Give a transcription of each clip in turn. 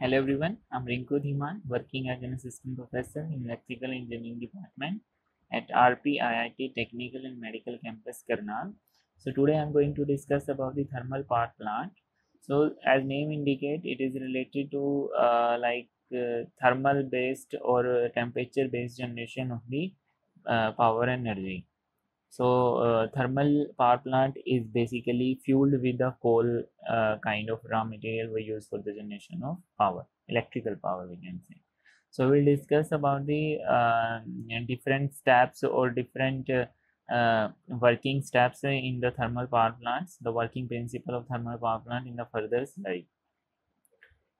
Hello everyone, I'm Rinku Dhiman, working as an assistant professor in electrical engineering department at RP Technical and Medical Campus Karnal. So today I'm going to discuss about the thermal power plant. So as name indicate, it is related to thermal based or temperature based generation of the power energy. So thermal power plant is basically fueled with the coal kind of raw material we use for the generation of power, electrical power we can say. So we'll discuss about the different steps or different working steps in the thermal power plants, the working principle of thermal power plant in the further slide.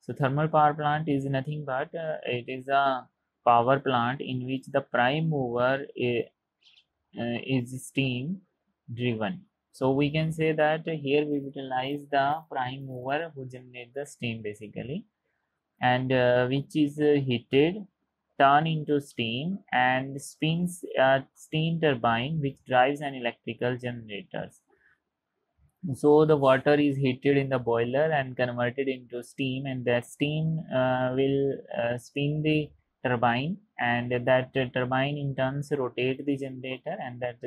So thermal power plant is nothing but it is a power plant in which the prime mover is steam driven. So we can say that here we utilize the prime mover who generate the steam basically, and which is heated, turn into steam and spins a steam turbine which drives an electrical generators. So the water is heated in the boiler and converted into steam, and that steam will spin the turbine, and that turbine in turns rotate the generator, and that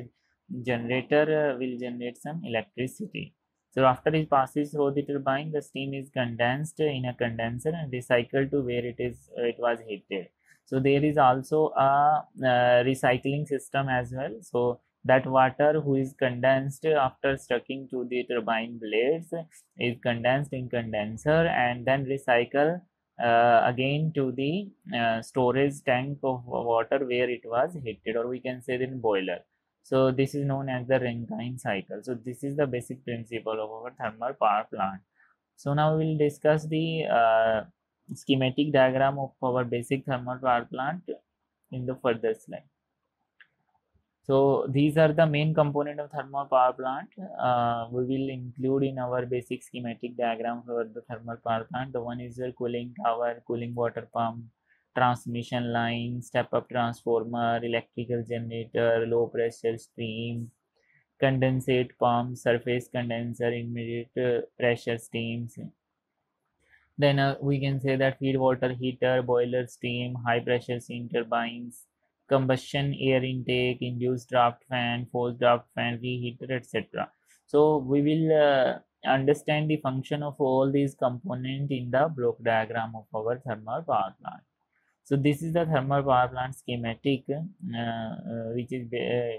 generator will generate some electricity. So after it passes through the turbine, the steam is condensed in a condenser and recycled to where it was heated. So there is also a recycling system as well. So that water who is condensed after sticking to the turbine blades is condensed in condenser and then recycle again to the storage tank of water where it was heated, or we can say in boiler. So this is known as the Rankine cycle. So this is the basic principle of our thermal power plant. So now we will discuss the schematic diagram of our basic thermal power plant in the further slide. So these are the main component of thermal power plant. We will include in our basic schematic diagram for the thermal power plant. The one is your cooling tower, cooling water pump, transmission line, step-up transformer, electrical generator, low pressure stream, condensate pump, surface condenser, immediate pressure steams. Then we can say that feed water heater, boiler steam, high pressure steam turbines, combustion air intake, induced draft fan, forced draft fan, reheater, etc. So we will understand the function of all these components in the block diagram of our thermal power plant. So this is the thermal power plant schematic, which is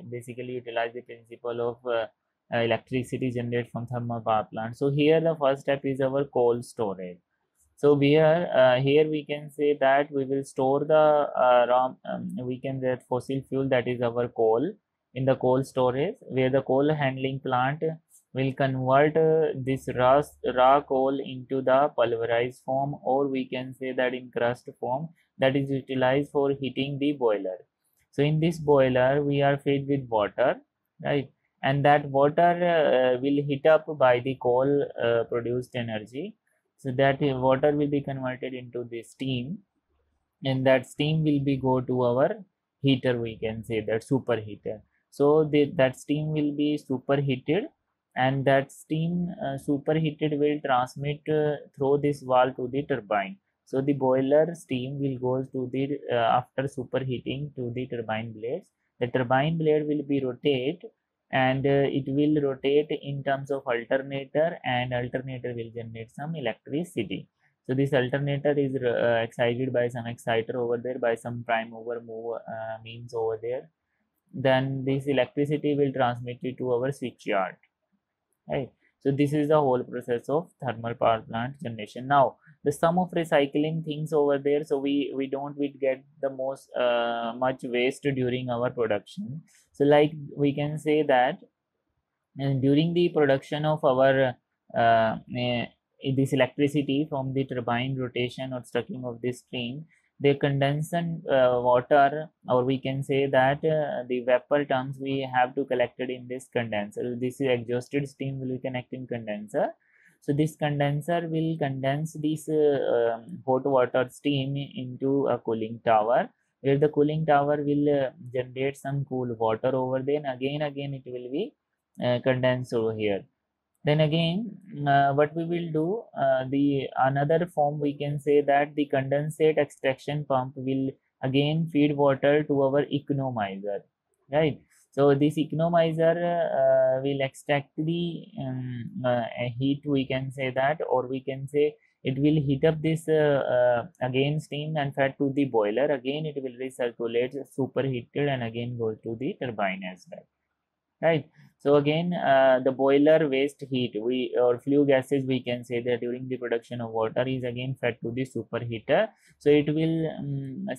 basically utilize the principle of electricity generated from thermal power plant. So here the first step is our coal storage. So here we can say that we will store the we can that fossil fuel, that is our coal, in the coal storage, where the coal handling plant will convert this raw coal into the pulverized form, or we can say that in crushed form, that is utilized for heating the boiler. So in this boiler we are fed with water, right, and that water will heat up by the coal produced energy. So that water will be converted into the steam, and that steam will be go to our heater, we can say that superheater. So that steam will be superheated, and that steam superheated will transmit through this valve to the turbine. So the boiler steam will goes to the after superheating to the turbine blades. The turbine blade will be rotate, and it will rotate in terms of alternator, and alternator will generate some electricity. So this alternator is excited by some exciter over there, by some prime mover means over there. Then this electricity will transmit it to our switch yard, right? So this is the whole process of thermal power plant generation. Now the sum of recycling things over there, so we don't will get the most much waste during our production. So like we can say that during the production of our this electricity from the turbine rotation or sucking of this stream, the condensation water, or we can say that the vapor terms we have to collected in this condenser. This is exhausted steam will be connected in condenser. So this condenser will condense this hot water steam into a cooling tower, where the cooling tower will generate some cool water over there, and again it will be condensed over here. Then again, what we will do, the another form we can say that the condensate extraction pump will again feed water to our economizer, right? So this economizer will extract the heat, we can say that, or we can say it will heat up this again steam and fed to the boiler. Again, it will recirculate, superheated, and again go to the turbine as well, right? So again, the boiler waste heat, we or flue gases, we can say that during the production of water is again fed to the superheater, so it will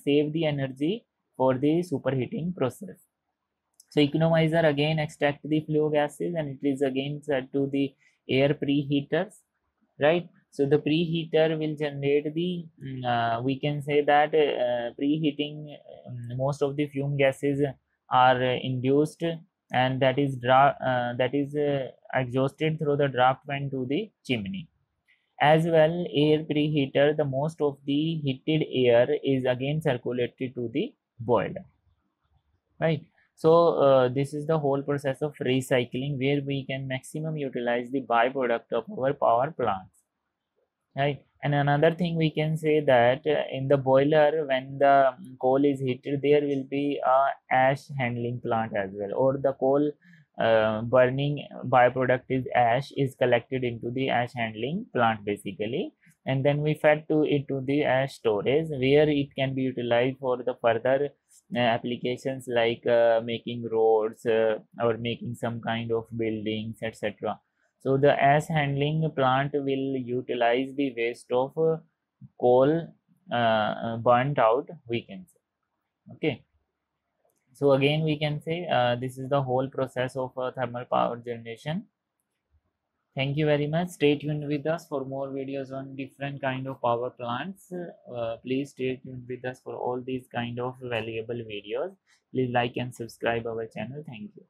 save the energy for the superheating process. So economizer again extract the flue gases and it is again fed to the air preheaters, right? So the preheater will generate the we can say that preheating, most of the fume gases are induced, and that is exhausted through the draft vent to the chimney. As well, air preheater, the most of the heated air is again circulated to the boiler, right? So this is the whole process of recycling, where we can maximum utilize the byproduct of our power plants, right? And another thing we can say that in the boiler, when the coal is heated, there will be a ash handling plant as well, or the coal burning byproduct is ash is collected into the ash handling plant basically, and then we fed to it to the ash storage, where it can be utilized for the further applications like making roads or making some kind of buildings, etc. So the ash handling plant will utilize the waste of coal burnt out, we can say. Okay. So again, we can say this is the whole process of thermal power generation. Thank you very much. Stay tuned with us for more videos on different kind of power plants. Please stay tuned with us for all these kind of valuable videos. Please like and subscribe our channel. Thank you.